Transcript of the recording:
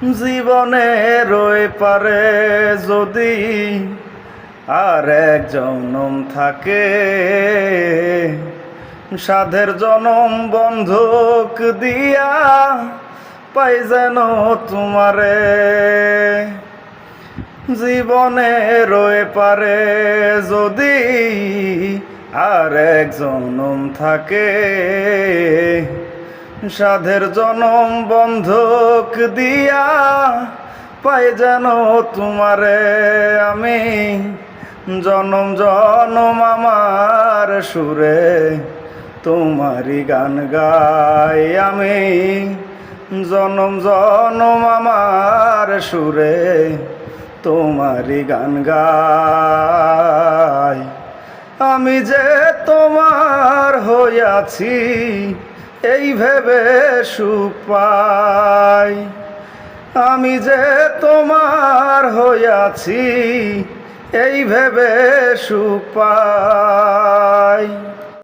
জীবনে রয়ে পারে যদি আর এক জনম থাকে, সাধের জনম বন্ধক দিয়া পাই যেন তোমারে। জীবনে রয়ে পারে যদি আর এক জনম থাকে, সাধের জনম বন্ধক দিয়া পাই যেন তোমারে। আমি জনম জনম আমার সুরে তোমারি গান গাই, আমি জনম জনম আমার সুরে তোমারি গান গাই। আমি যে তোমার হইয়াছি এই ভেবে সুখ পাই, আমি যে তোমার হইয়াছি এই ভেবে সুখ পাই।